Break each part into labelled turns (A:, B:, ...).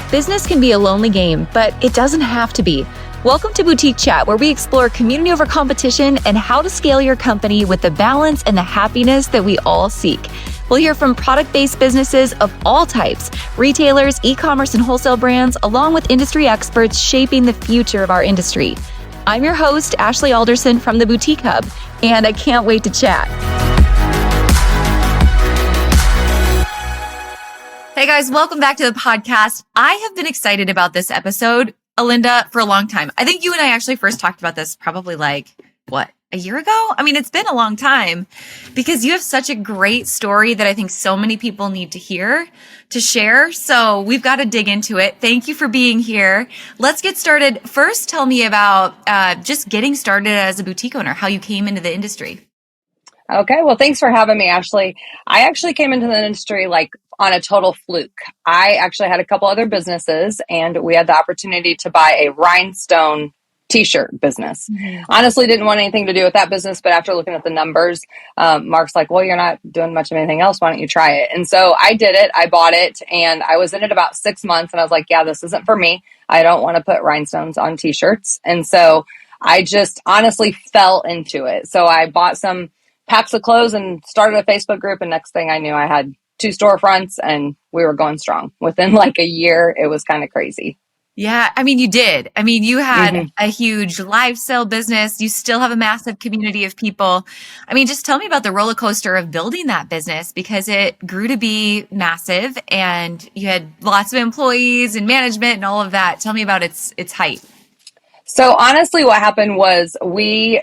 A: Business can be a lonely game, but it doesn't have to be. Welcome to Boutique Chat, where we explore community over competition and how to scale your company with the balance and the happiness that we all seek. We'll hear from product-based businesses of all types, retailers, e-commerce, and wholesale brands, along with industry experts shaping the future of our industry. I'm your host, Ashley Alderson from the Boutique Hub, and I can't wait to chat. Hey guys, welcome back to the podcast. I have been excited about this episode, Alinda, for a long time. I think you and I actually first talked about this probably a year ago? I mean, it's been a long time because you have such a great story that I think so many people need to hear, to share. So we've got to dig into it. Thank you for being here. Let's get started. First, tell me about just getting started as a boutique owner, how you came into the industry.
B: Okay. Well, thanks for having me, Ashley. I actually came into the industry on a total fluke. I actually had a couple other businesses and we had the opportunity to buy a rhinestone t-shirt business. Mm-hmm. Honestly, didn't want anything to do with that business, but after looking at the numbers, Mark's like, well, you're not doing much of anything else. Why don't you try it? And so I did it. I bought it and I was in it about 6 months and I was like, yeah, this isn't for me. I don't want to put rhinestones on t-shirts. And so I just honestly fell into it. So I bought some packs of clothes and started a Facebook group. And next thing I knew, I had 2 storefronts and we were going strong. Within a year, it was kind of crazy.
A: Yeah. I mean, you did. I mean, you had a huge live sale business. You still have a massive community of people. I mean, just tell me about the roller coaster of building that business because it grew to be massive and you had lots of employees and management and all of that. Tell me about its height.
B: So honestly, what happened was we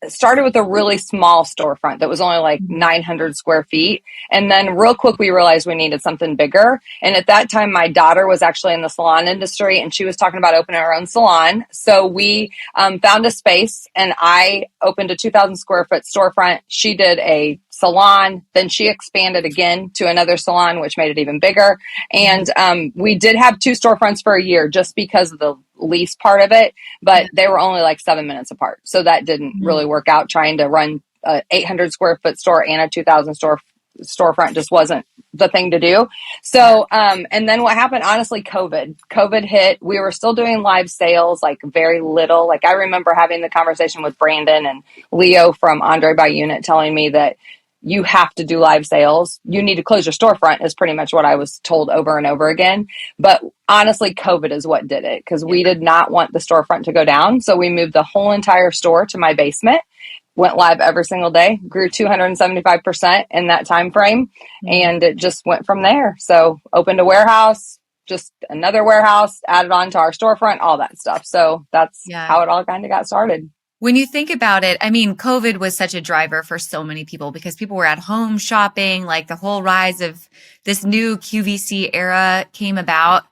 B: started with a really small storefront that was only 900 square feet. And then real quick, we realized we needed something bigger. And at that time, my daughter was actually in the salon industry and she was talking about opening her own salon. So we found a space and I opened a 2,000 square foot storefront. She did a salon. Then she expanded again to another salon, which made it even bigger. And we did have 2 storefronts for a year just because of the lease part of it, but they were only 7 minutes apart. So that didn't really work out. Trying to run a 800 square foot store and a 2,000 storefront just wasn't the thing to do. So, and then what happened, honestly, COVID hit. We were still doing live sales, very little. I remember having the conversation with Brandon and Leo from Andre by Unit telling me that you have to do live sales. You need to close your storefront is pretty much what I was told over and over again. But honestly, COVID is what did it because we did not want the storefront to go down. So we moved the whole entire store to my basement, went live every single day, grew 275% in that time frame. And it just went from there. So opened a warehouse, just another warehouse, added on to our storefront, all that stuff. So that's how it all kind of got started.
A: When you think about it, I mean, COVID was such a driver for so many people because people were at home shopping, the whole rise of this new QVC era came about.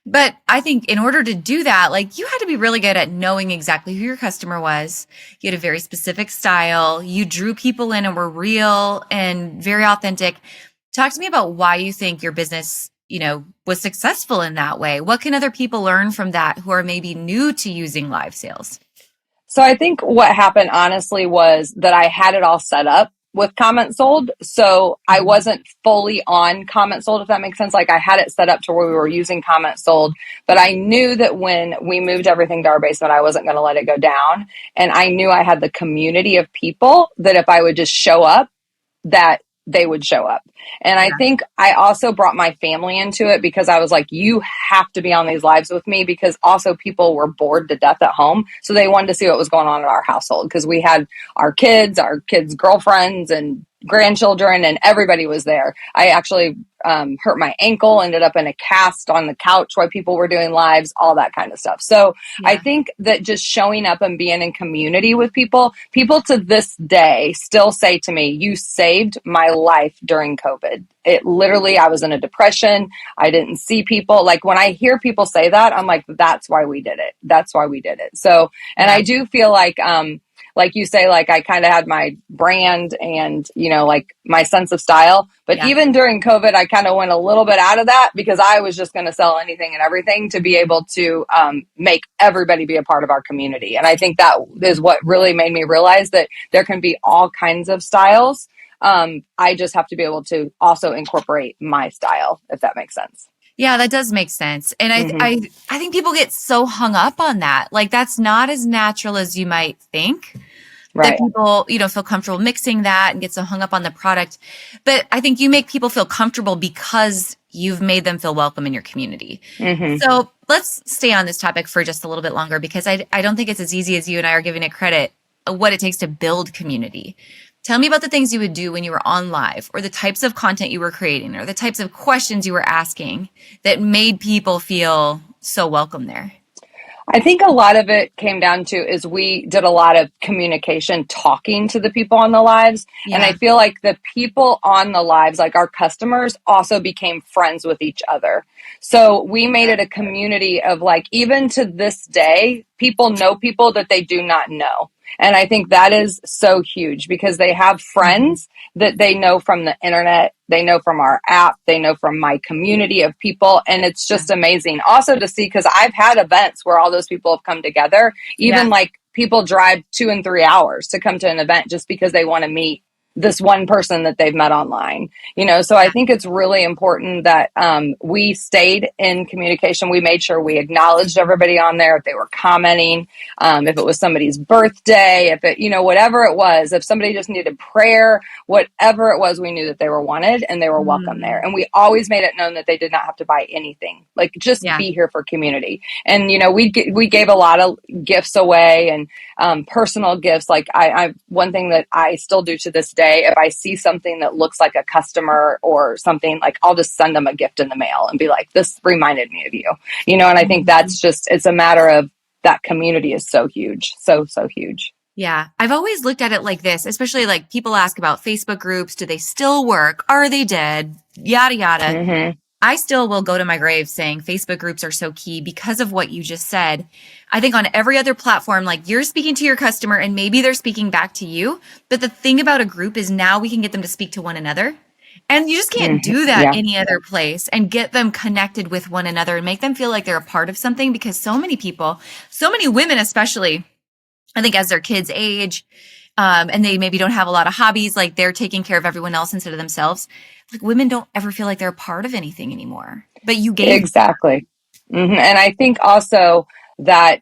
A: But I think in order to do that, you had to be really good at knowing exactly who your customer was. You had a very specific style. You drew people in and were real and very authentic. Talk to me about why you think your business, was successful in that way. What can other people learn from that who are maybe new to using live sales?
B: So I think what happened, honestly, was that I had it all set up with comment sold. So I wasn't fully on comment sold, if that makes sense. I had it set up to where we were using comment sold, but I knew that when we moved everything to our basement, I wasn't going to let it go down. And I knew I had the community of people that if I would just show up, that they would show up. And I think I also brought my family into it because I was like, you have to be on these lives with me because also people were bored to death at home. So they wanted to see what was going on in our household because we had our kids' girlfriends and grandchildren and everybody was there. I actually hurt my ankle, ended up in a cast on the couch while people were doing lives, all that kind of stuff. So I think that just showing up and being in community with people to this day still say to me, you saved my life during COVID. It literally, I was in a depression. I didn't see people. When I hear people say that, I'm like, that's why we did it. That's why we did it. So, and I do feel like you say, I kind of had my brand and, my sense of style. But even during COVID, I kind of went a little bit out of that because I was just going to sell anything and everything to be able to make everybody be a part of our community. And I think that is what really made me realize that there can be all kinds of styles. I just have to be able to also incorporate my style, if that makes sense.
A: Yeah, that does make sense. And
B: Hmm.
A: I think people get so hung up on that. Like that's not as natural as you might think. That
B: Right.
A: people, feel comfortable mixing that and get so hung up on the product. But I think you make people feel comfortable because you've made them feel welcome in your community.
B: Hmm.
A: So let's stay on this topic for just a little bit longer because I don't think it's as easy as you and I are giving it credit what it takes to build community. Tell me about the things you would do when you were on live or the types of content you were creating or the types of questions you were asking that made people feel so welcome there.
B: I think a lot of it came down to is we did a lot of communication talking to the people on the lives. And I
A: Yeah.
B: feel like the people on the lives, like our customers, also became friends with each other. So we made it a community of like, even to this day, people know people that they do not know. And I think that is so huge because they have
A: Mhm.
B: friends that they know from the internet, they know from our app, they know from my community of people. And it's
A: Yeah.
B: just amazing also to see because I've had events where all those people have come together, even
A: Yeah.
B: like people drive 2 and 3 hours to come to an event just because they want to meet this one person that they've met online, so I
A: Yeah.
B: think it's really important that we stayed in communication. We made sure we acknowledged everybody on there if they were commenting, if it was somebody's birthday, if it, whatever it was, if somebody just needed prayer, whatever it was, we knew that they were wanted and they were welcome there.
A: Mm.
B: And we always made it known that they did not have to buy anything, like just
A: Yeah.
B: be here for community. And, we gave a lot of gifts away and personal gifts. Like one thing that I still do to this day, if I see something that looks like a customer or something, like I'll just send them a gift in the mail and be like, this reminded me of you, and I think
A: Mhm.
B: that's just, it's a matter of that community is so huge. So, so huge.
A: Yeah. I've always looked at it like this, especially like people ask about Facebook groups. Do they still work? Are they dead? Yada, yada.
B: Hmm.
A: I still will go to my grave saying Facebook groups are so key because of what you just said. I think on every other platform, like you're speaking to your customer and maybe they're speaking back to you. But the thing about a group is now we can get them to speak to one another. And you just can't
B: Hmm.
A: do that
B: Yeah.
A: any other place and get them connected with one another and make them feel like they're a part of something because so many people, so many women especially, I think as their kids age, and they maybe don't have a lot of hobbies, like they're taking care of everyone else instead of themselves. Like women don't ever feel like they're a part of anything anymore. But you gave,
B: Exactly. And I think also that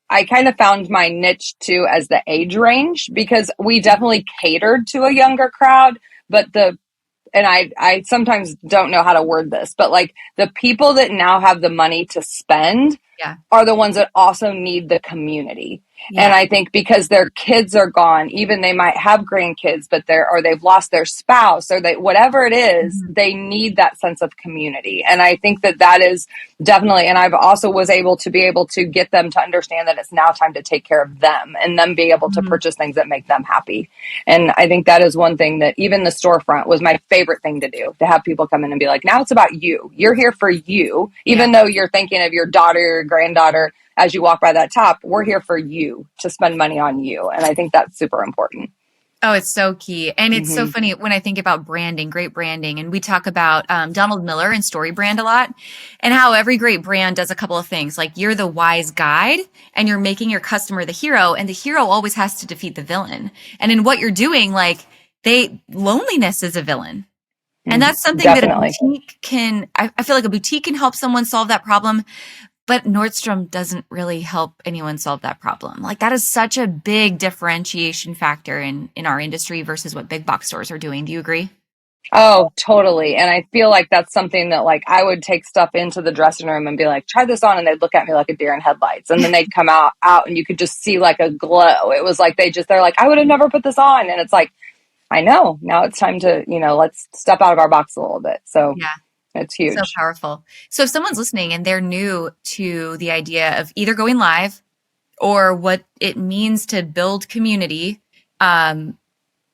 B: I kind of found my niche too as the age range because we definitely catered to a younger crowd, but and I sometimes don't know how to word this, but like the people that now have the money to spend
A: yeah,
B: are the ones that also need the community. And
A: yeah,
B: I think because their kids are gone, even they might have grandkids, but they've lost their spouse or whatever it is,
A: mhm,
B: they need that sense of community. And I think that is definitely, and I've also was able to get them to understand that it's now time to take care of them and them be able to
A: mhm,
B: purchase things that make them happy. And I think that is one thing that even the storefront was my favorite thing to do, to have people come in and be like, now it's about you. You're here for you.
A: yeah.
B: Even though you're thinking of your daughter, your granddaughter, as you walk by that top, we're here for you to spend money on you. And I think that's super important.
A: Oh, it's so key. And it's so
B: Hmm.
A: funny when I think about branding, great branding, and we talk about Donald Miller and story brand a lot, and how every great brand does a couple of things. Like you're the wise guide and you're making your customer the hero, and the hero always has to defeat the villain. And in what you're doing, like loneliness is a villain. And
B: Hmm.
A: that's something that a
B: Definitely.
A: boutique can, I feel like a boutique can help someone solve that problem, but Nordstrom doesn't really help anyone solve that problem. Like that is such a big differentiation factor in our industry versus what big box stores are doing. Do you agree?
B: Oh, totally. And I feel like that's something that like I would take stuff into the dressing room and be like, try this on. And they'd look at me like a deer in headlights. And then they'd come out and you could just see like a glow. It was like they're like, I would have never put this on. And it's like, I know now it's time to, let's step out of our box a little bit. So
A: Yeah,
B: it's
A: so
B: huge.
A: powerful. So if someone's listening and they're new to the idea of either going live or what it means to build community, um,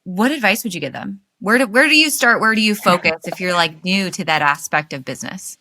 A: what advice would you give them? Where do you start? Where do you focus if you're like new to that aspect of business?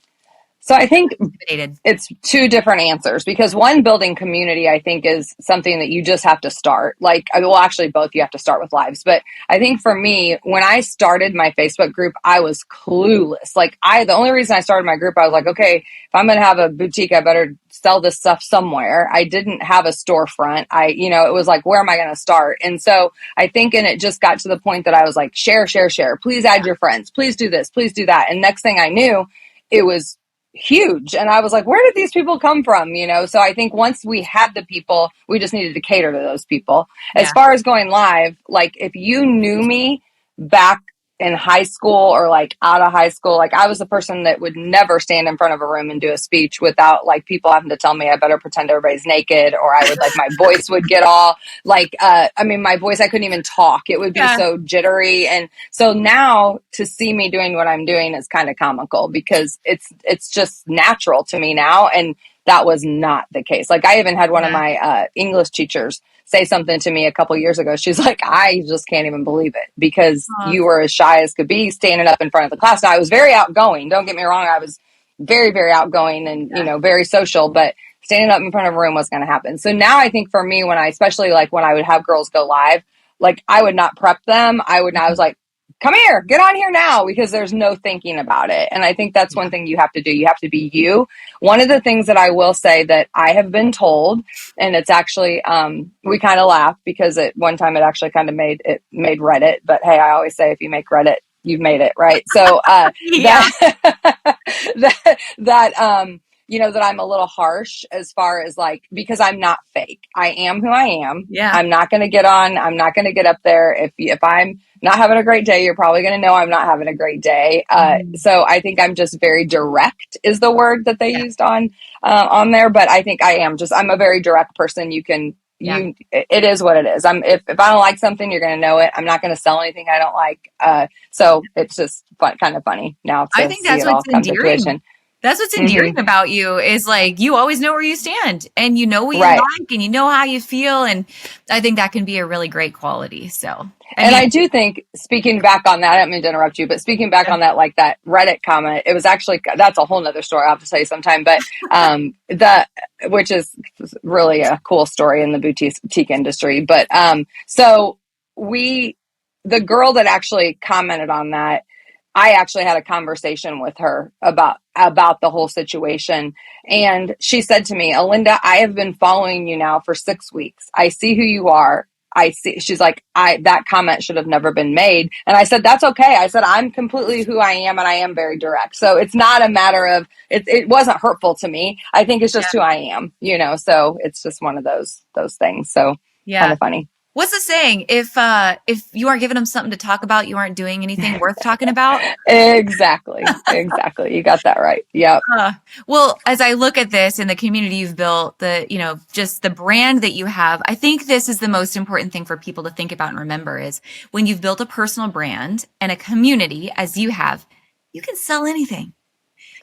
B: So I think
A: Intimidated.
B: it's two different answers because one, building community, I think is something that you just have to start. Like, well, actually both, you have to start with lives. But I think for me, when I started my Facebook group, I was clueless. Like the only reason I started my group, I was like, okay, if I'm going to have a boutique, I better sell this stuff somewhere. I didn't have a storefront. It was like, where am I going to start? And so I think, and it just got to the point that I was like, share, share, share. Please add your friends. Please do this. Please do that. And next thing I knew, it was huge. And I was like, where did these people come from? So I think once we had the people, we just needed to cater to those people. As
A: Yeah.
B: far as going live, like if you knew me back in high school or like out of high school, like I was the person that would never stand in front of a room and do a speech without like people having to tell me I better pretend everybody's naked, or I would like my voice would get all like my voice, I couldn't even talk. It would be
A: Yeah.
B: so jittery. And so now to see me doing what I'm doing is kind of comical because it's just natural to me now. And that was not the case. Like I even had one of
A: Yeah.
B: my English teachers say something to me a couple years ago. She's like, I just can't even believe it because
A: Aw,
B: you were as shy as could be standing up in front of the class. Now I was very outgoing. Don't get me wrong. I was very, very outgoing and, very social, but standing up in front of a room was going to happen. So now I think for me, especially like when I would have girls go live, like I would not prep them. I was like, come here, get on here now, because there's no thinking about it. And I think that's
A: yeah.
B: one thing you have to do. You have to be you. One of the things that I will say that I have been told, and it's actually, we kind of laugh because at one time it actually kind of made Reddit, but hey, I always say if you make Reddit, you've made it, right? So,
A: Yeah.
B: that I'm a little harsh as far as like, because I'm not fake. I am who I am.
A: Yeah.
B: I'm not going to get on. I'm not going to get up there. If I'm not having a great day, you're probably going to know I'm not having a great day.
A: Mhm.
B: So I think I'm just very direct is the word that they
A: Yeah.
B: used on there. But I think I'm a very direct person.
A: Yeah.
B: It is what it is. If I don't like something, you're going to know it. I'm not going to sell anything I don't like. So it's just kind of funny now
A: I
B: to
A: think
B: see
A: that's
B: it all
A: what's
B: come to
A: endearing.
B: fruition.
A: That's what's
B: Hmm.
A: endearing about you is like you always know where you stand and you know what you
B: Right.
A: like and you know how you feel. And I think that can be a really great quality. So, I
B: And
A: mean,
B: I do think, speaking back on that, I don't mean to interrupt you, but speaking back
A: yeah.
B: on that, like that Reddit comment, it was actually, that's a whole nother story. I'll have to tell you sometime, but, which is really a cool story in the boutique industry. But, so the girl that actually commented on that, I actually had a conversation with her about the whole situation. And she said to me, Alinda, I have been following you now for 6 weeks. I see who you are. I see. She's like, that comment should have never been made. And I said, that's okay. I said, I'm completely who I am and I am very direct. So it's not a matter of, it wasn't hurtful to me. I think it's just who I am, so it's just one of those things. So kind
A: Yeah.
B: of funny.
A: What's the saying? If you aren't giving them something to talk about, you aren't doing anything worth talking about.
B: Exactly. Exactly. You got that right. Yep.
A: Well, as I look at this in the community you've built, just the brand that you have, I think this is the most important thing for people to think about and remember is when you've built a personal brand and a community as you have, you can sell anything.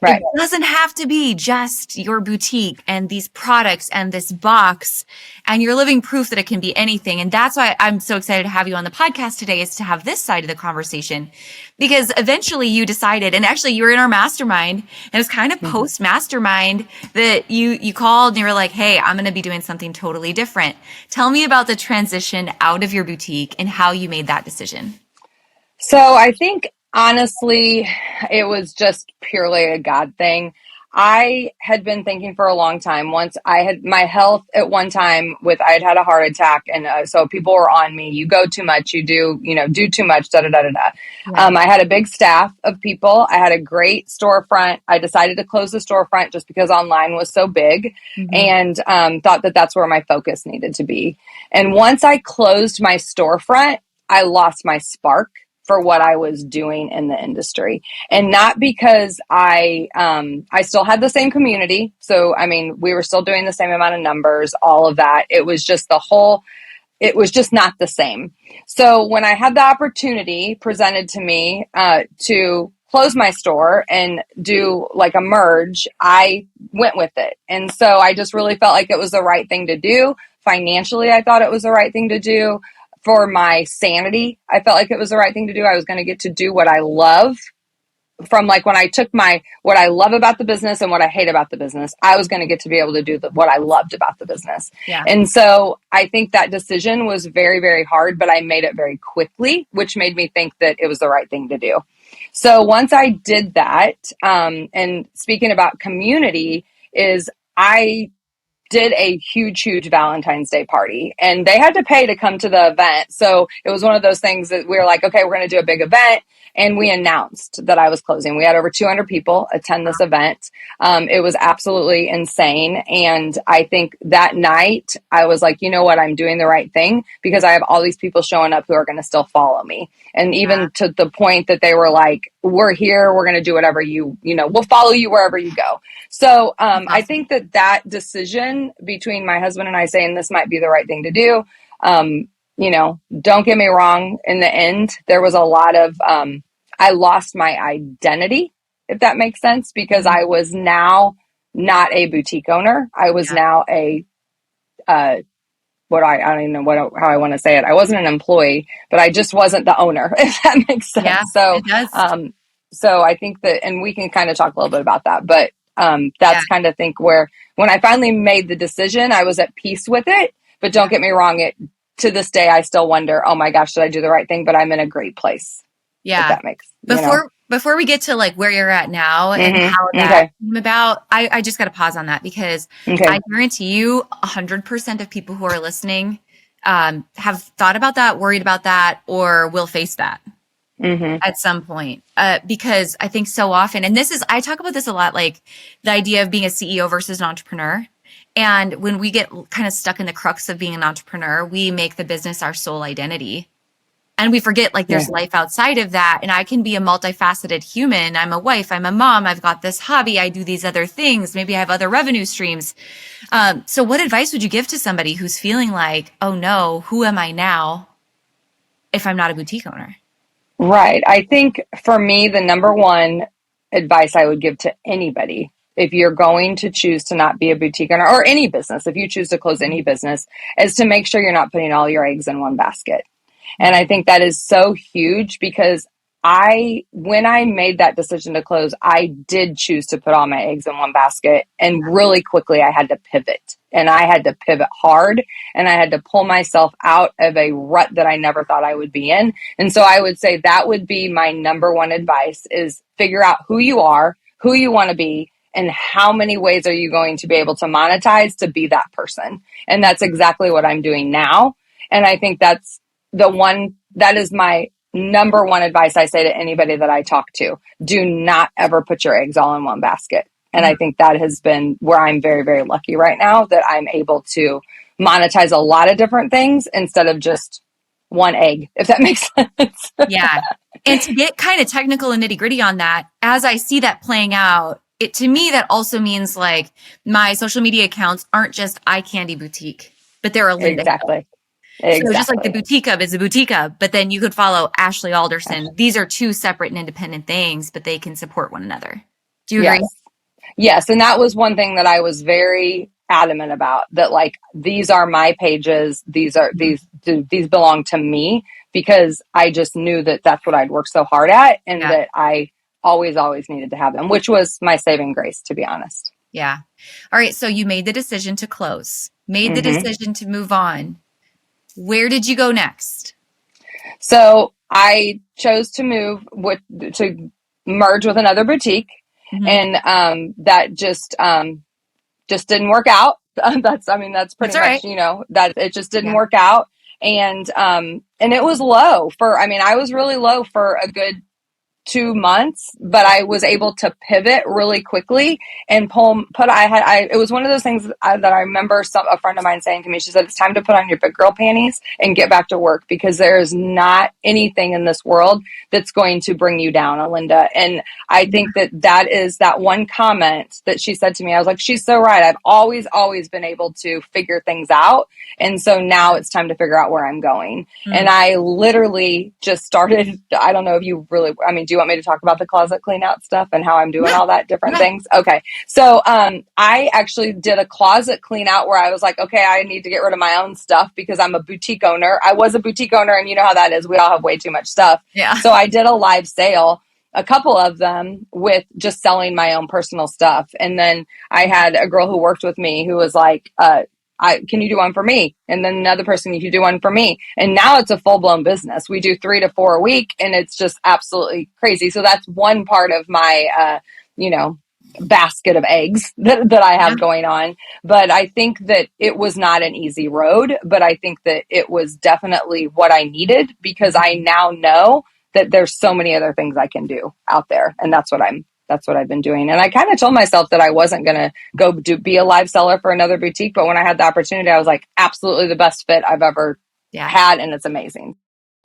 A: It
B: Right.
A: doesn't have to be just your boutique and these products and this box. And you're living proof that it can be anything. And that's why I'm so excited to have you on the podcast today is to have this side of the conversation. Because eventually you decided, and actually you were in our mastermind, and it was kind of
B: Mm-hmm.
A: post mastermind that you called and you were like, hey, I'm going to be doing something totally different. Tell me about the transition out of your boutique and how you made that decision.
B: So I think honestly, it was just purely a God thing. I had been thinking for a long time. Once I had my health at one time I had had a heart attack, and so people were on me. You go too much, do too much. Da da da da da.
A: Yeah.
B: I had a big staff of people. I had a great storefront. I decided to close the storefront just because online was so big,
A: Mm-hmm.
B: and thought that that's where my focus needed to be. And once I closed my storefront, I lost my spark for what I was doing in the industry. And not because I still had the same community. So I mean, we were still doing the same amount of numbers, all of that. It was just it was just not the same. So when I had the opportunity presented to me to close my store and do like a merge, I went with it. And so I just really felt like it was the right thing to do. Financially, I thought it was the right thing to do. For my sanity, I felt like it was the right thing to do. I was going to get to do what I love from like when I took what I love about the business and what I hate about the business, I was going to get to be able to do what I loved about the business.
A: Yeah.
B: And so I think that decision was very, very hard, but I made it very quickly, which made me think that it was the right thing to do. So once I did that, and speaking about community is did a huge Valentine's Day party, and they had to pay to come to the event. So it was one of those things that we were like, okay, we're going to do a big event. And we announced that I was closing. We had over 200 people attend this event. It was absolutely insane. And I think that night I was like, you know what? I'm doing the right thing because I have all these people showing up who are going to still follow me. And even to the point that they were like, we're here, we're going to do whatever we'll follow you wherever you go. So
A: Awesome.
B: I think that decision between my husband and I saying this might be the right thing to do, don't get me wrong. In the end, there was a lot of, I lost my identity, if that makes sense, because I was now not a boutique owner. I was now I don't even know how I want to say it. I wasn't an employee, but I just wasn't the owner, if that makes sense.
A: Yeah,
B: So,
A: it does.
B: So I think that, and we can kind of talk a little bit about that, but that's kind of think where when I finally made the decision, I was at peace with it. But don't get me wrong, to this day, I still wonder, oh my gosh, did I do the right thing? But I'm in a great place.
A: Yeah.
B: If that makes
A: Before we get to like where you're at now and how that came about, I just got to pause on that because I guarantee you 100% of people who are listening have thought about that, worried about that, or will face that at some point. Because I think so often, and I talk about this a lot, like the idea of being a CEO versus an entrepreneur. And when we get kind of stuck in the crux of being an entrepreneur, we make the business our sole identity. And we forget like there's life outside of that. And I can be a multifaceted human. I'm a wife. I'm a mom. I've got this hobby. I do these other things. Maybe I have other revenue streams. So what advice would you give to somebody who's feeling like, oh no, who am I now if I'm not a boutique owner?
B: Right. I think for me, the number one advice I would give to anybody, if you're going to choose to not be a boutique owner or any business, if you choose to close any business, is to make sure you're not putting all your eggs in one basket. And I think that is so huge because when I made that decision to close, I did choose to put all my eggs in one basket. And really quickly, I had to pivot, and I had to pivot hard, and I had to pull myself out of a rut that I never thought I would be in. And so I would say that would be my number one advice is figure out who you are, who you want to be, and how many ways are you going to be able to monetize to be that person. And that's exactly what I'm doing now. And I think that is my number one advice I say to anybody that I talk to. Do not ever put your eggs all in one basket. And I think that has been where I'm very, very lucky right now that I'm able to monetize a lot of different things instead of just one egg, if that makes sense.
A: Yeah. And to get kind of technical and nitty gritty on that, as I see that playing out, to me, that also means like my social media accounts aren't just eye candy boutique, but they're Alinda.
B: Exactly.
A: So just like the boutique of is a boutique of, but then you could follow Ashley Alderson. These are two separate and independent things, but they can support one another. Do you agree?
B: Yes. And that was one thing that I was very adamant about, that like, these are my pages. These belong to me because I just knew that that's what I'd worked so hard at and that I always needed to have them, which was my saving grace, to be honest.
A: Yeah. All right. So you made the decision to close, made the decision to move on. Where did you go next?
B: So I chose to to merge with another boutique, and that just didn't work out. That's pretty much, that it just didn't work out. And it was low I was really low for a good 2 months, but I was able to pivot really quickly and it was one of those things that I remember a friend of mine saying to me. She said, it's time to put on your big girl panties and get back to work because there is not anything in this world that's going to bring you down, Alinda. And I think that is that one comment that she said to me. I was like, she's so right. I've always been able to figure things out. And so now it's time to figure out where I'm going. And I literally just started, I don't know if you really, do you want me to talk about the closet clean out stuff and how I'm doing all that different things? Okay. So, I actually did a closet clean out where I was like, okay, I need to get rid of my own stuff because I'm a boutique owner. I was a boutique owner and you know how that is. We all have way too much stuff. Yeah. So I did a live sale, a couple of them with just selling my own personal stuff. And then I had a girl who worked with me who was like, can you do one for me? And then another person, you can do one for me. And now it's a full blown business. We do 3 to 4 a week and it's just absolutely crazy. So that's one part of my, basket of eggs that I
A: Yeah.
B: have going on. But I think that it was not an easy road, but I think that it was definitely what I needed, because I
A: Mhm.
B: now know that there's so many other things I can do out there. And that's what I've been doing. And I kind of told myself that I wasn't going to be a live seller for another boutique. But when I had the opportunity, I was like, absolutely the best fit I've ever
A: Yeah.
B: had. And it's amazing.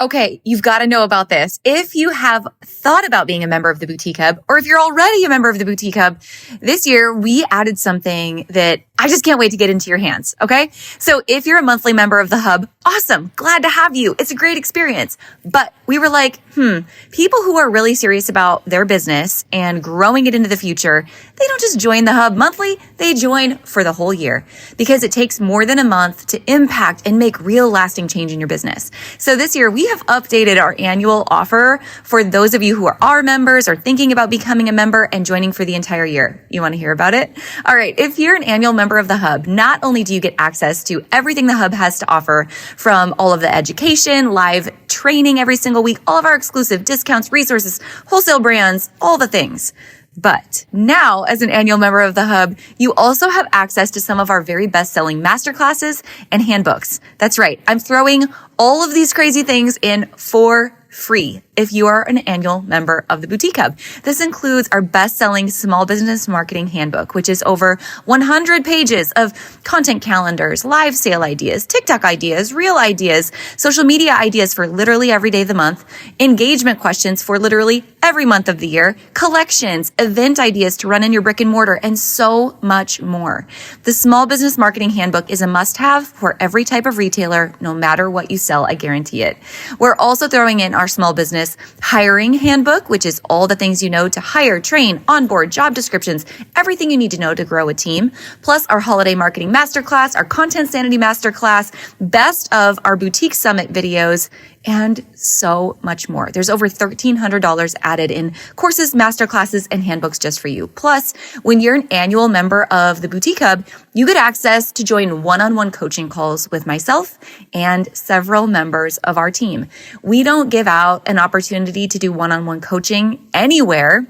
A: Okay, you've got to know about this. If you have thought about being a member of the Boutique Hub, or if you're already a member of the Boutique Hub, this year we added something that I just can't wait to get into your hands. Okay. So if you're a monthly member of the Hub, awesome. Glad to have you. It's a great experience. But we were like, people who are really serious about their business and growing it into the future, they don't just join the Hub monthly. They join for the whole year, because it takes more than a month to impact and make real lasting change in your business. So this year we have updated our annual offer for those of you who are our members or thinking about becoming a member and joining for the entire year. You want to hear about it? All right. If you're an annual member of the Hub, not only do you get access to everything the Hub has to offer, from all of the education, live training every single week, all of our exclusive discounts, resources, wholesale brands, all the things. But now, as an annual member of the Hub, you also have access to some of our very best-selling masterclasses and handbooks. That's right. I'm throwing all of these crazy things in for free if you are an annual member of the Boutique Hub. This includes our best-selling small business marketing handbook, which is over 100 pages of content calendars, live sale ideas, TikTok ideas, reel ideas, social media ideas for literally every day of the month, engagement questions for literally every month of the year, collections, event ideas to run in your brick and mortar, and so much more. The small business marketing handbook is a must-have for every type of retailer, no matter what you sell, I guarantee it. We're also throwing in our small business hiring handbook, which is all the things you know to hire, train, onboard, job descriptions, everything you need to know to grow a team, plus our holiday marketing masterclass, our content sanity masterclass, best of our boutique summit videos, and so much more. There's over $1,300 added in courses, masterclasses, and handbooks just for you. Plus, when you're an annual member of the Boutique Hub, you get access to join one-on-one coaching calls with myself and several members of our team. We don't give out an opportunity to do one-on-one coaching anywhere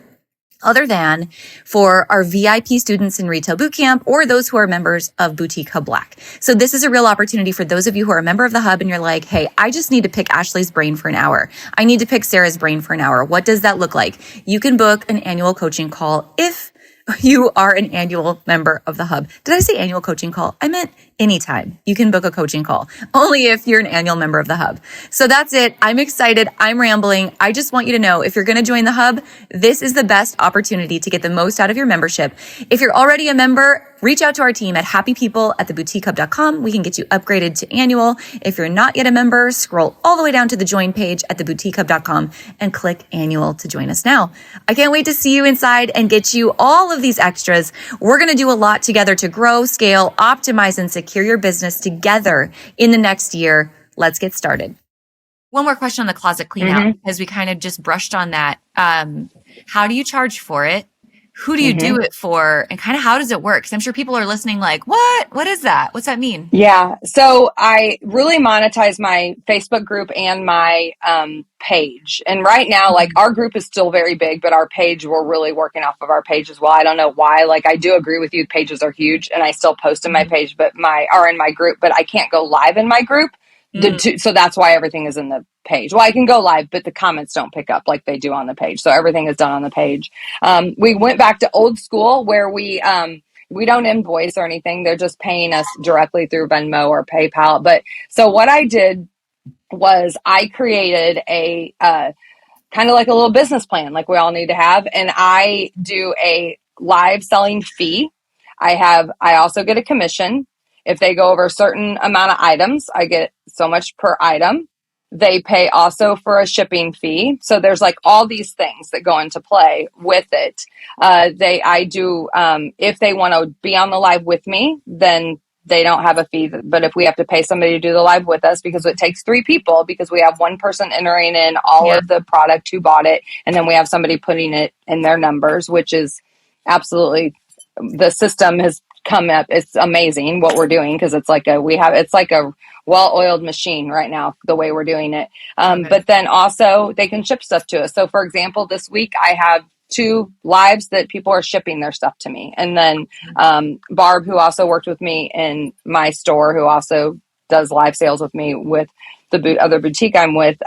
A: other than for our VIP students in Retail Bootcamp or those who are members of Boutique Hub Black. So this is a real opportunity for those of you who are a member of the Hub and you're like, hey, I just need to pick Ashley's brain for an hour. I need to pick Sarah's brain for an hour. What does that look like? You can book an annual coaching call if you are an annual member of the Hub. Did I say annual coaching call? I meant anytime. You can book a coaching call, only if you're an annual member of the Hub. So that's it. I'm excited. I'm rambling. I just want you to know, if you're going to join the Hub, this is the best opportunity to get the most out of your membership. If you're already a member, reach out to our team at happypeople@theboutiquehub.com. We can get you upgraded to annual. If you're not yet a member, scroll all the way down to the join page at theboutiquehub.com and click annual to join us now. I can't wait to see you inside and get you all of these extras. We're going to do a lot together to grow, scale, optimize, and secure your business together in the next year. Let's get started. One more question on the closet cleanout, because we kind of just brushed on that. How do you charge for it? Who do you do it for? And kind of how does it work? Because I'm sure people are listening like, what? What is that? What's that mean?
B: Yeah. So I really monetize my Facebook group and my page. And right now, like, our group is still very big, but our page, we're really working off of our page as well. I don't know why. Like, I do agree with you. Pages are huge and I still post in my page, but in my group, but I can't go live in my group. So that's why everything is in the page. Well, I can go live, but the comments don't pick up like they do on the page. So everything is done on the page. We went back to old school where we don't invoice or anything. They're just paying us directly through Venmo or PayPal. But so what I did was I created a kind of like a little business plan, like we all need to have. And I do a live selling fee. I also get a commission. If they go over a certain amount of items, I get so much per item. They pay also for a shipping fee. So there's like all these things that go into play with it. If they want to be on the live with me, then they don't have a fee. But if we have to pay somebody to do the live with us, because it takes 3 people, because we have one person entering in all of the product who bought it, and then we have somebody putting it in their numbers, which is absolutely, the system has come up. It's amazing what we're doing, because it's like a well-oiled machine right now, the way we're doing it. But then also they can ship stuff to us. So for example, this week I have 2 lives that people are shipping their stuff to me. And then Barb, who also worked with me in my store, who also does live sales with me with the other boutique I'm with,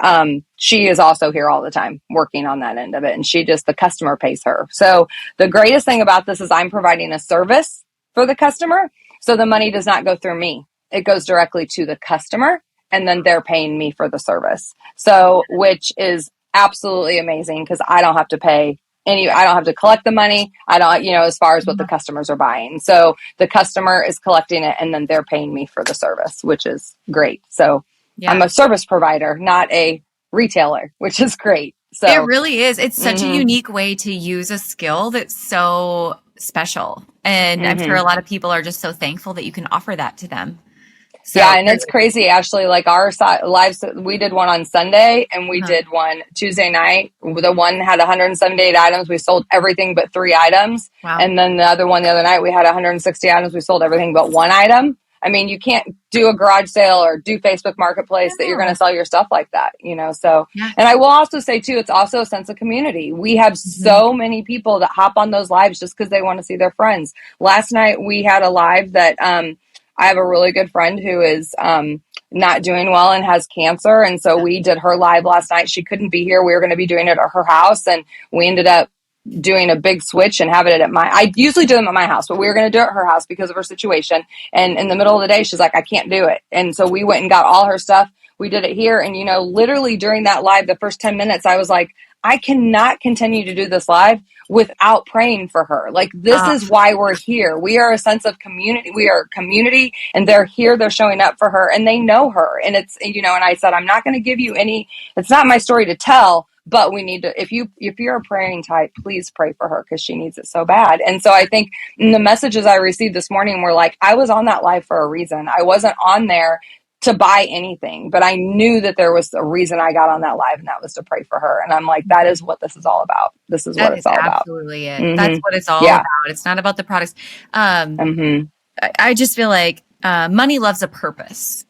B: she is also here all the time working on that end of it. And the customer pays her. So the greatest thing about this is I'm providing a service for the customer. So the money does not go through me. It goes directly to the customer, and then they're paying me for the service. So, which is absolutely amazing because I don't have to pay I don't have to collect the money. I don't, as far as what the customers are buying. So the customer is collecting it and then they're paying me for the service, which is great. So I'm a service provider, not a retailer, which is great. So
A: it really is. It's such a unique way to use a skill that's so special. And I'm sure a lot of people are just so thankful that you can offer that to them. So,
B: yeah, and it's crazy, Ashley. Like our lives, we did one on Sunday and we did one Tuesday night. The one had 178 items. We sold everything but 3 items.
A: Wow.
B: And then the other one the other night, we had 160 items. We sold everything but 1 item. I mean, you can't do a garage sale or do Facebook Marketplace that you're going to sell your stuff like that, So, and I will also say too, it's also a sense of community. We have so many people that hop on those lives just because they want to see their friends. Last night we had a live that, I have a really good friend who is not doing well and has cancer. And so we did her live last night. She couldn't be here. We were going to be doing it at her house. And we ended up doing a big switch and having it at I usually do them at my house, but we were going to do it at her house because of her situation. And in the middle of the day, she's like, I can't do it. And so we went and got all her stuff. We did it here. And, literally during that live, the first 10 minutes, I was like, I cannot continue to do this live without praying for her. Like, this is why we're here. We are a sense of community. We are a community, and they're here. They're showing up for her, and they know her. And it's, and I said, I'm not going to give you it's not my story to tell, but we need to, if you're a praying type, please pray for her because she needs it so bad. And so I think the messages I received this morning were like, I was on that live for a reason. I wasn't on there to buy anything, but I knew that there was a reason I got on that live, and that was to pray for her. And I'm like, that is what this is all about. This is what it's all about.
A: Absolutely it. That's what it's all about. It's not about the products. I just feel like money loves a purpose.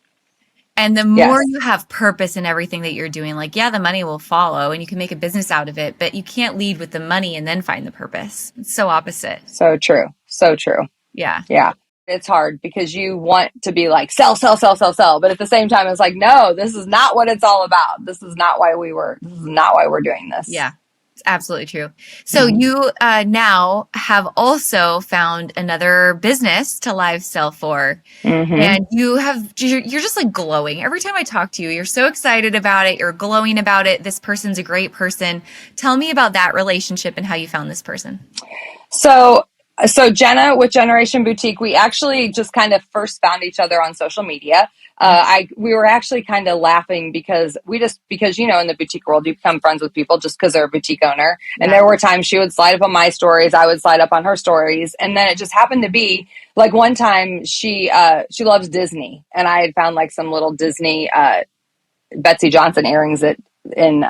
A: And the more you have purpose in everything that you're doing, like, the money will follow and you can make a business out of it, but you can't lead with the money and then find the purpose. It's so opposite.
B: So true. So true.
A: Yeah.
B: Yeah. It's hard because you want to be like, sell. But at the same time, it's like, no, this is not what it's all about. This is not why we're doing this.
A: Yeah, it's absolutely true. So you now have also found another business to live sell for. And you're just like glowing. Every time I talk to you, you're so excited about it. You're glowing about it. This person's a great person. Tell me about that relationship and how you found this person.
B: So Jenna with Generation Boutique, we actually just kind of first found each other on social media. We were actually kind of laughing because in the boutique world, you become friends with people just because they're a boutique owner. And there were times she would slide up on my stories. I would slide up on her stories. And then it just happened to be like one time she loves Disney, and I had found like some little Disney, Betsy Johnson earrings in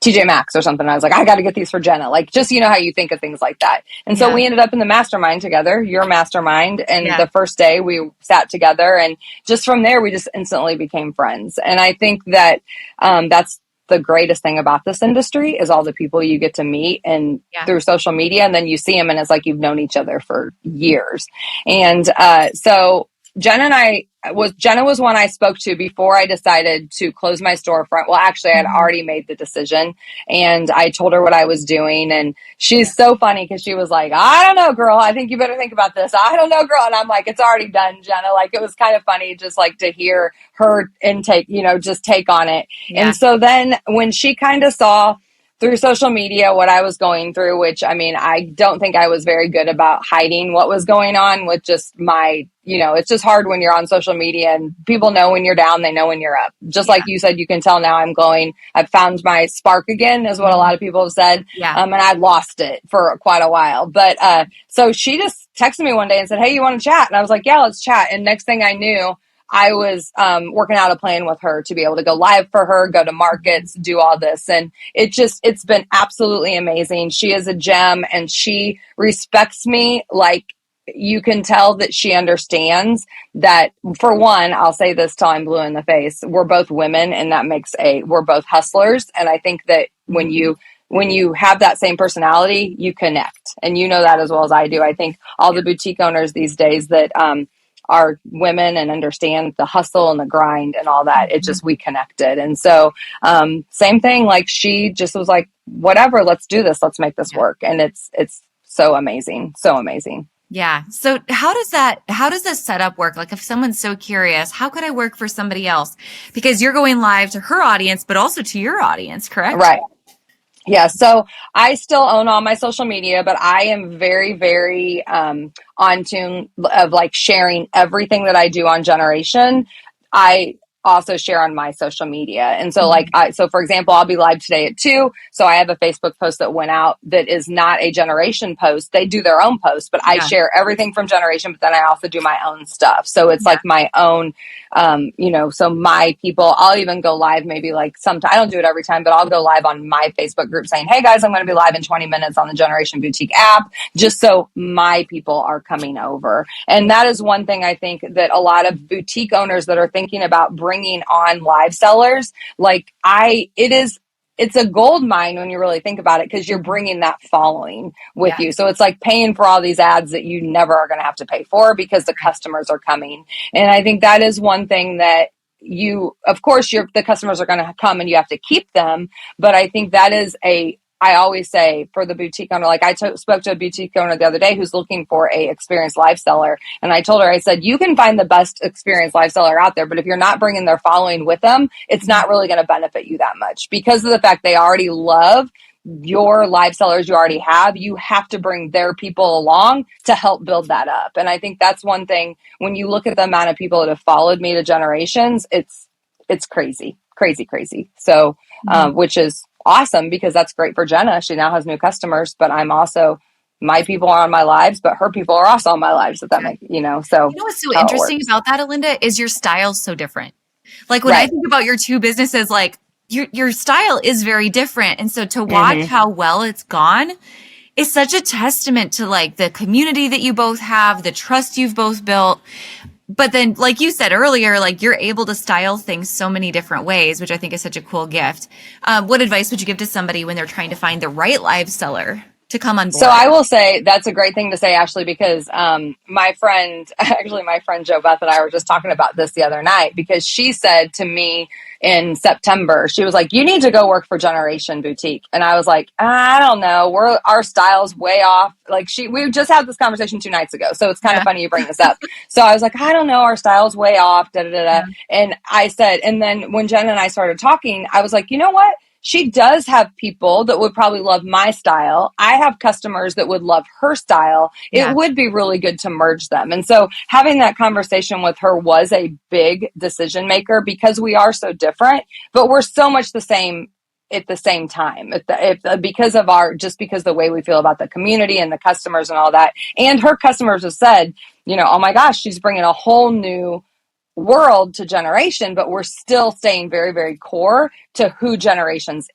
B: TJ Maxx or something. I was like, I got to get these for Jenna. Like, just, how you think of things like that. And so we ended up in the mastermind together, your mastermind. And the first day we sat together, and just from there, we just instantly became friends. And I think that, that's the greatest thing about this industry is all the people you get to meet and through social media. And then you see them and it's like, you've known each other for years. And, so Jenna was one I spoke to before I decided to close my storefront. Well, actually, I had already made the decision, and I told her what I was doing. And she's so funny because she was like, I don't know, girl. I think you better think about this. I don't know, girl. And I'm like, it's already done, Jenna. Like, it was kind of funny just like to hear her intake, just take on it. Yeah. And so then when she kind of saw through social media what I was going through, which, I mean, I don't think I was very good about hiding what was going on with just my, it's just hard when you're on social media and people know when you're down, they know when you're up. Just like you said, you can tell now I'm glowing. I've found my spark again, is what a lot of people have said. Yeah. And I lost it for quite a while. But so she just texted me one day and said, hey, you want to chat? And I was like, yeah, let's chat. And next thing I knew, I was working out a plan with her to be able to go live for her, go to markets, do all this. And it's been absolutely amazing. She is a gem, and she respects me. Like, you can tell that she understands that, for one, I'll say this till I'm blue in the face, we're both women, and that makes we're both hustlers. And I think that when you when you have that same personality, you connect. And you know that as well as I do. I think all the boutique owners these days that are women and understand the hustle and the grind and all that, it just, we connected. And so same thing, like she just was like, whatever, let's do this, let's make this work. And it's so amazing, so amazing.
A: Yeah. So how does this setup work? Like if someone's so curious, how could I work for somebody else? Because you're going live to her audience, but also to your audience, correct?
B: Right. Yeah, so I still own all my social media, but I am very, very on tune of like sharing everything that I do on Generation. I also share on my social media. And so like, so for example, I'll be live today at 2. So I have a Facebook post that went out that is not a Generation post. They do their own post, but I
A: Yeah.
B: share everything from Generation, but then I also do my own stuff. So it's like my own, so my people, I'll even go live maybe like sometime, I don't do it every time, but I'll go live on my Facebook group saying, hey guys, I'm going to be live in 20 minutes on the Generation Boutique app, just so my people are coming over. And that is one thing I think that a lot of boutique owners that are thinking about bringing on live sellers, like it's a gold mine when you really think about it, because you're bringing that following with
A: Yeah.
B: you. So it's like paying for all these ads that you never are going to have to pay for because the customers are coming. And I think that is one thing that of course, the customers are going to come and you have to keep them. But I think that is I always say for the boutique owner, like I spoke to a boutique owner the other day who's looking for a experienced live seller. And I told her, I said, you can find the best experienced live seller out there, but if you're not bringing their following with them, it's not really going to benefit you that much because of the fact they already love your live sellers you already have. You have to bring their people along to help build that up. And I think that's one thing when you look at the amount of people that have followed me to Generations, it's crazy, crazy, crazy. So, which is awesome because that's great for Jenna. She now has new customers, but I'm also, my people are on my lives, but her people are also on my lives. If that makes, so
A: You know what's so
B: how it
A: interesting
B: works.
A: about that, Alinda, is your style's so different. Like when I
B: Right.
A: think about your two businesses, like your style is very different. And so to watch
B: Mm-hmm.
A: how well it's gone is such a testament to like the community that you both have, the trust you've both built. But then, like you said earlier, like you're able to style things so many different ways, which I think is such a cool gift. What advice would you give to somebody when they're trying to find the right live seller to come on
B: So
A: board?
B: I will say that's a great thing to say, Ashley, because my friend, actually my friend Jo Beth and I were just talking about this the other night because she said to me in September, she was like, you need to go work for Generation Boutique. And I was like, I don't know. Our style's way off. Like we just had this conversation 2 nights ago. So it's kind of
A: Yeah.
B: funny you bring this up. So I was like, I don't know. Our style's way off. Da, da, da, da. And I said, and then when Jenna and I started talking, I was like, you know what? She does have people that would probably love my style. I have customers that would love her style. It
A: Yeah.
B: would be really good to merge them. And so having that conversation with her was a big decision maker because we are so different, but we're so much the same at the same time. Because of because the way we feel about the community and the customers and all that. And her customers have said, oh my gosh, she's bringing a whole new world to Generation, but we're still staying very, very core to who generations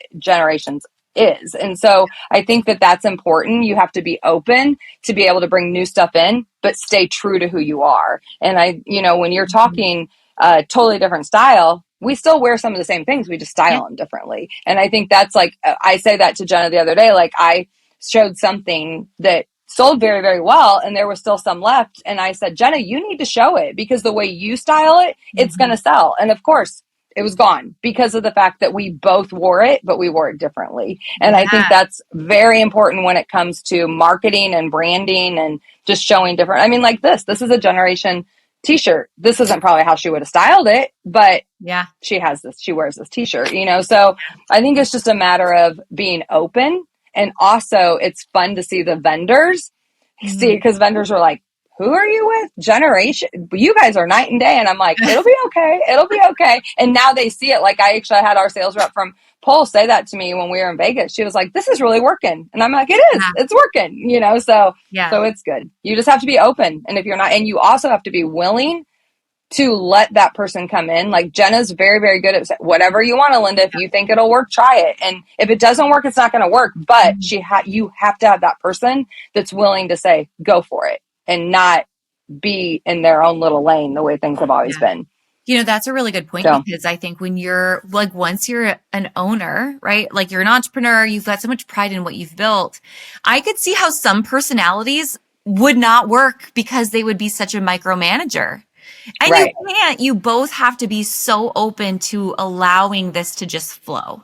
B: is. And so I think that that's important. You have to be open to be able to bring new stuff in, but stay true to who you are. And when you're talking totally different style, we still wear some of the same things. We just
A: Yeah.
B: style them differently. And I think that's like, I say that to Jenna the other day, like I showed something that sold very, very well. And there was still some left. And I said, Jenna, you need to show it because the way you style it, it's going to sell. And of course, it was gone because of the fact that we both wore it, but we wore it differently. And I think
A: Yeah.
B: that's very important when it comes to marketing and branding and just showing different. I mean, like this is a Generation t-shirt. This isn't probably how she would have styled it, but
A: Yeah.
B: she wears this t-shirt, so I think it's just a matter of being open. And also it's fun to see the vendors because vendors are like, who are you with? Generation, you guys are night and day. And I'm like, it'll be okay. It'll be okay. And now they see it. Like I actually had our sales rep from Pole say that to me when we were in Vegas. She was like, this is really working. And I'm like, it's working,
A: Yeah.
B: so it's good. You just have to be open. And if you're not, and you also have to be willing to let that person come in. Like Jenna's very, very good at whatever you want, Alinda. If you think it'll work, try it. And if it doesn't work, it's not going to work. But you have to have that person that's willing to say, go for it and not be in their own little lane the way things have always
A: Yeah.
B: been.
A: That's a really good point
B: So,
A: because I think when you're like, once you're an owner, right? Like you're an entrepreneur, you've got so much pride in what you've built. I could see how some personalities would not work because they would be such a micromanager. And you
B: right.
A: can't, you both have to be so open to allowing this to just flow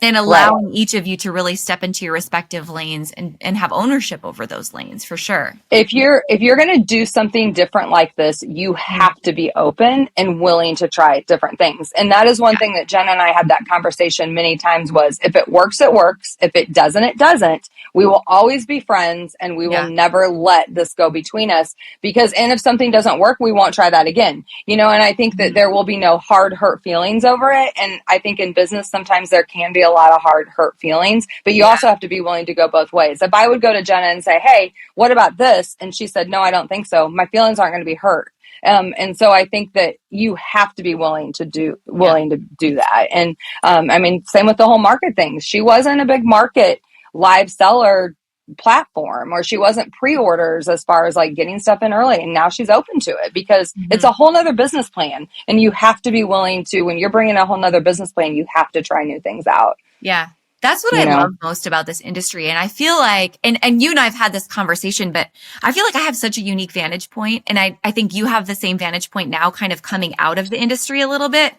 A: and
B: Right.
A: allowing each of you to really step into your respective lanes and have ownership over those lanes for sure.
B: If you're going to do something different like this, you
A: Mhm.
B: have to be open and willing to try different things. And that is one
A: Yeah.
B: thing that Jenna and I had that conversation many times was if it works, it works. If it doesn't, it doesn't. We will always be friends and we will
A: Yeah.
B: never let this go between us because, and if something doesn't work, we won't try that again. And I think that
A: Mhm.
B: there will be no hard hurt feelings over it. And I think in business, sometimes there can be a lot of hard hurt feelings, but you
A: Yeah.
B: also have to be willing to go both ways. If I would go to Jenna and say, hey, what about this? And she said, no, I don't think so. My feelings aren't going to be hurt. And so I think that you have to be willing to do
A: Yeah.
B: that. And I mean, same with the whole market thing. She wasn't a big market live seller platform, or she wasn't pre-orders as far as like getting stuff in early, and now she's open to it because it's
A: Mhm.
B: a whole nother business plan, and you have to be willing to, when you're bringing a whole nother business plan, you have to try new things out.
A: Yeah. That's what
B: you
A: I
B: know
A: love most about this industry. And I feel like, and you and I have had this conversation, but I feel like I have such a unique vantage point, and I think you have the same vantage point now, kind of coming out of the industry a little bit,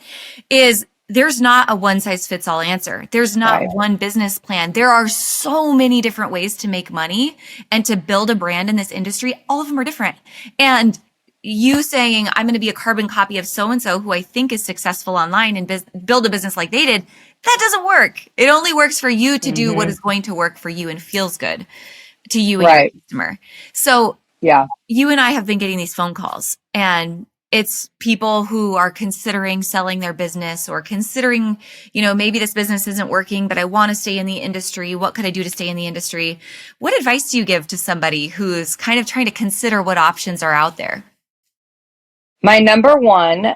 A: is there's not a one size fits all answer. There's not
B: right,
A: one business plan. There are so many different ways to make money and to build a brand in this industry. All of them are different. And you saying, I'm going to be a carbon copy of so and so who I think is successful online and build a business like they did, that doesn't work. It only works for you to do what
B: mm-hmm.
A: is going to work for you and feels good to you and your
B: Right,
A: customer. So
B: yeah.
A: you and I have been getting these phone calls, and it's people who are considering selling their business or considering, maybe this business isn't working, but I want to stay in the industry. What could I do to stay in the industry? What advice do you give to somebody who's kind of trying to consider what options are out there?
B: My number one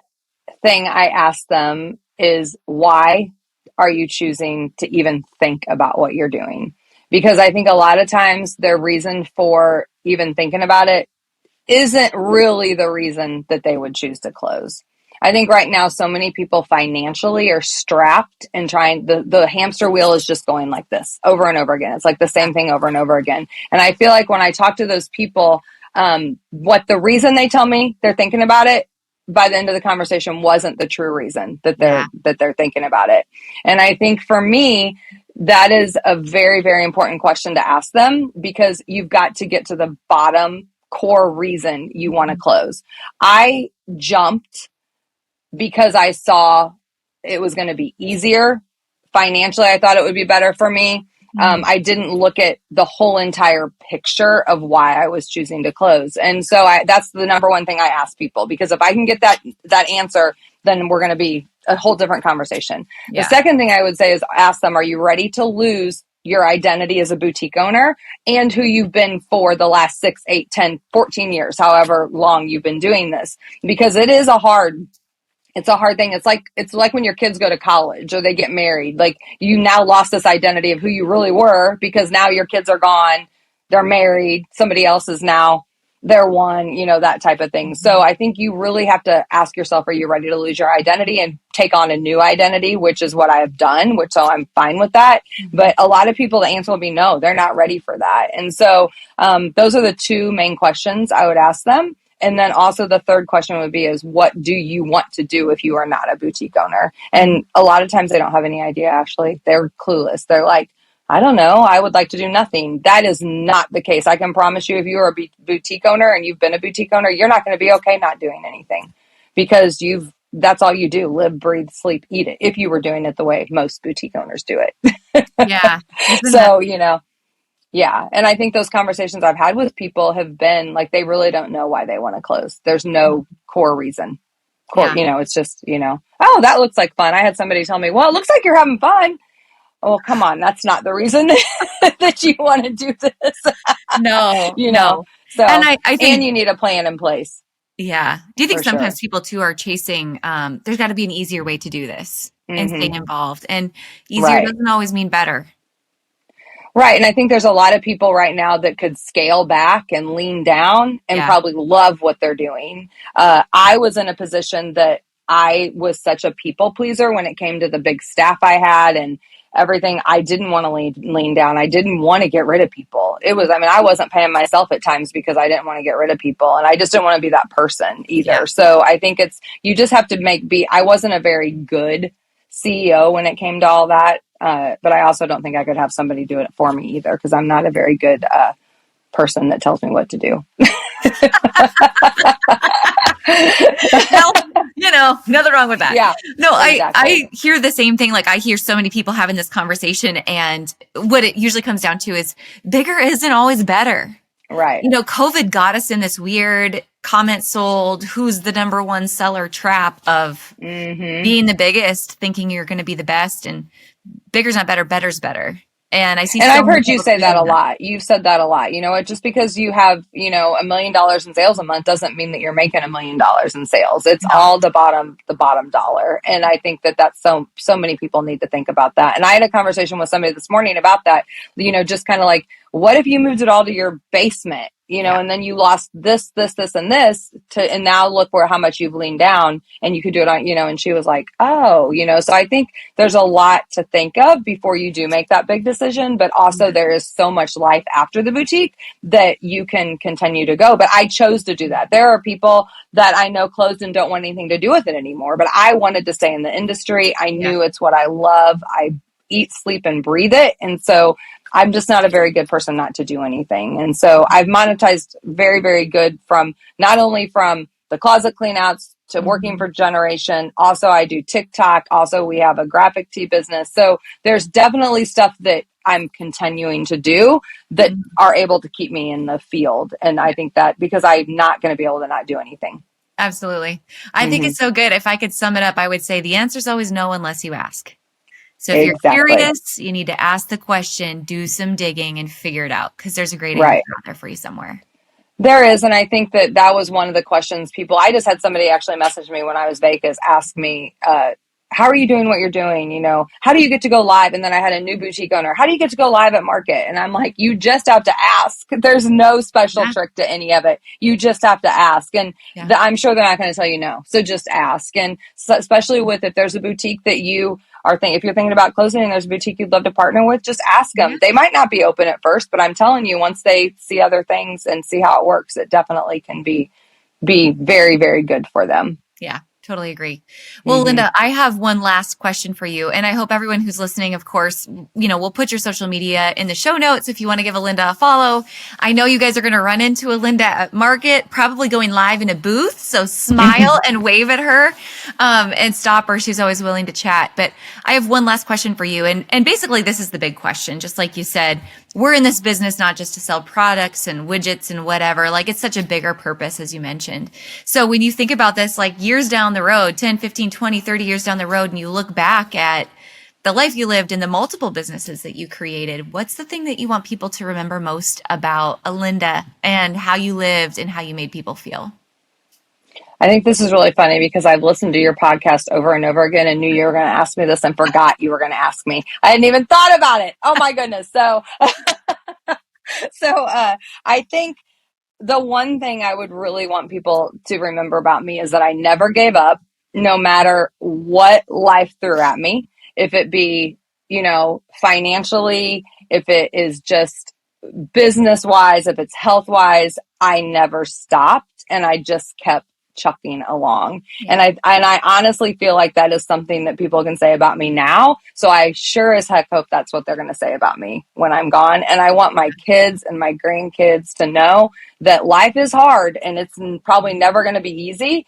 B: thing I ask them is, why are you choosing to even think about what you're doing? Because I think a lot of times their reason for even thinking about it isn't really the reason that they would choose to close. I think right now, so many people financially are strapped and trying, the hamster wheel is just going like this over and over again. It's like the
A: Yeah.
B: same thing over and over again. And I feel like when I talk to those people, what the reason they tell me they're thinking about it by the end of the conversation wasn't the true reason that
A: Yeah.
B: they're thinking about it. And I think for me, that is a very, very important question to ask them, because you've got to get to the bottom core reason you want to close. I jumped because I saw it was going to be easier. Financially, I thought it would be better for me.
A: Mhm.
B: I didn't look at the whole entire picture of why I was choosing to close. And so that's the number one thing I ask people, because if I can get that answer, then we're going to be a whole different conversation. The
A: Yeah.
B: second thing I would say is ask them, are you ready to lose your identity as a boutique owner and who you've been for the last 6, 8, 10, 14 years, however long you've been doing this? Because it's a hard thing. It's like when your kids go to college or they get married. Like, you now lost this identity of who you really were because now your kids are gone, they're married, somebody else is now their one, that type of thing. So
A: Mhm.
B: I think you really have to ask yourself, are you ready to lose your identity and take on a new identity, which is what I've done, so I'm fine with that.
A: Mhm.
B: But a lot of people, the answer will be no, they're not ready for that. And so those are the two main questions I would ask them. And then also the third question would be, is what do you want to do if you are not a boutique owner?
A: Mhm.
B: And a lot of times they don't have any idea, actually. They're clueless. They're like, I don't know. I would like to do nothing. That is not the case. I can promise you, if you are a boutique owner and you've been a boutique owner, you're not going to be okay not doing anything, because that's all you do: live, breathe, sleep, eat it. If you were doing it the way most boutique owners do it.
A: Yeah. Isn't that?
B: So, yeah. And I think those conversations I've had with people have been like, they really don't know why they want to close. There's no core reason.
A: Yeah.
B: It's just, oh, that looks like fun. I had somebody tell me, well, it looks like you're having fun. Oh, come on. That's not the reason that you want to do this,
A: No,
B: you know?
A: no. And
B: So,
A: I
B: and
A: think,
B: you need a plan in place
A: yeah. Do you think
B: for sure.
A: sometimes people too are chasing, there's got to be an easier way to do this and stay
B: Hmm.
A: involved? And easier
B: Right.
A: doesn't always mean better.
B: Right. And I think there's a lot of people right now that could scale back and lean down and
A: Yeah.
B: probably love what they're doing. I was in a position that I was such a people pleaser when it came to the big staff I had and everything. I didn't want to lean down. I didn't want to get rid of people. I wasn't paying myself at times because I didn't want to get rid of people, and I just didn't want to be that person either.
A: Yeah.
B: So I think you just have to I wasn't a very good CEO when it came to all that. But I also don't think I could have somebody do it for me either, because I'm not a very good person that tells me what to do.
A: Well, nothing wrong with that.
B: Yeah.
A: No,
B: exactly.
A: I hear the same thing. Like I hear so many people having this conversation, and what it usually comes down to is bigger isn't always better.
B: Right.
A: COVID got us in this weird comment sold, who's the number one seller trap of being the biggest, thinking you're going to be the best, and bigger's not better, better's better. And I see,
B: and I've heard you say that a lot. You've said that a lot. Just because you have, $1 million in sales a month doesn't mean that you're making $1 million in sales. It's all the bottom dollar. And I think that that's so many people need to think about that. And I had a conversation with somebody this morning about that, just kind of like, what if you moved it all to your basement, and then you lost this, and this and now look how much you've leaned down, and you could do it on, and she was like, oh, so I think there's a lot to think of before you do make that big decision, but also there is so much life after the boutique that you can continue to go. But I chose to do that. There are people that I know closed and don't want anything to do with it anymore, but I wanted to stay in the industry. I knew it's what I love. I eat, sleep, and breathe it. And so I'm just not a very good person not to do anything. And so I've monetized very, very good from not only from the closet cleanouts to working for Generation. Also, I do TikTok. Also, we have a graphic tee business. So there's definitely stuff that I'm continuing to do that are able to keep me in the field. And I think that because I'm not going to be able to not do anything.
A: Absolutely. I think it's so good. If I could sum it up, I would say the answer is always no unless you ask. So if you're curious, you need to ask the question, do some digging, and figure it out, because there's a great answer out there for you somewhere.
B: There is. And I think that was one of the questions I just had somebody actually message me when I was Vegas, ask me, how are you doing what you're doing? How do you get to go live? And then I had a new boutique owner. How do you get to go live at market? And I'm like, you just have to ask. There's no special trick to any of it. You just have to ask. And I'm sure they're not going to tell you no. So just ask. And so, especially if there's a boutique that you if you're thinking about closing and there's a boutique you'd love to partner with, just ask them. They might not be open at first, but I'm telling you, once they see other things and see how it works, it definitely can be very, very good for them.
A: Yeah. Totally agree. Well, Linda, I have one last question for you. And I hope everyone who's listening, of course, we'll put your social media in the show notes if you want to give Alinda a follow. I know you guys are going to run into Alinda at market, probably going live in a booth. So smile and wave at her and stop her. She's always willing to chat. But I have one last question for you. And basically, this is the big question. Just like you said, we're in this business not just to sell products and widgets and whatever. Like, it's such a bigger purpose, as you mentioned. So when you think about this, like years down the road, 10, 15, 20, 30 years down the road, and you look back at the life you lived and the multiple businesses that you created, what's the thing that you want people to remember most about Alinda and how you lived and how you made people feel?
B: I think this is really funny because I've listened to your podcast over and over again and knew you were going to ask me this and forgot you were going to ask me. I hadn't even thought about it. Oh my goodness. So, I think the one thing I would really want people to remember about me is that I never gave up, no matter what life threw at me. If it be, financially, if it is just business wise, if it's health wise, I never stopped and I just kept chucking along. And I honestly feel like that is something that people can say about me now. So I sure as heck hope that's what they're going to say about me when I'm gone. And I want my kids and my grandkids to know that life is hard and it's probably never going to be easy,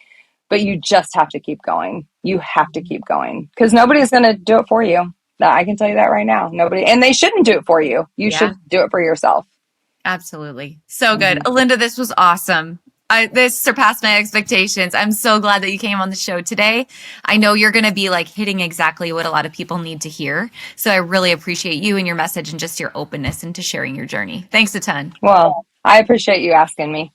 B: but you just have to keep going. You have to keep going because nobody's going to do it for you. I can tell you that right now. Nobody, and they shouldn't do it for you. You should do it for yourself.
A: Absolutely. So good. Alinda, this was awesome. This surpassed my expectations. I'm so glad that you came on the show today. I know you're going to be like hitting exactly what a lot of people need to hear. So I really appreciate you and your message and just your openness into sharing your journey. Thanks a ton.
B: Well, I appreciate you asking me.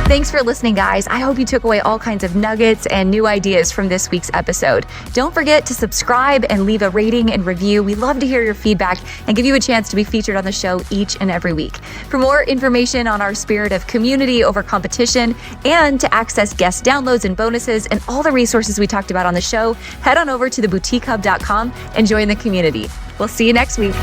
A: Thanks for listening, guys. I hope you took away all kinds of nuggets and new ideas from this week's episode. Don't forget to subscribe and leave a rating and review. We love to hear your feedback and give you a chance to be featured on the show each and every week. For more information on our spirit of community over competition and to access guest downloads and bonuses and all the resources we talked about on the show, head on over to theboutiquehub.com and join the community. We'll see you next week.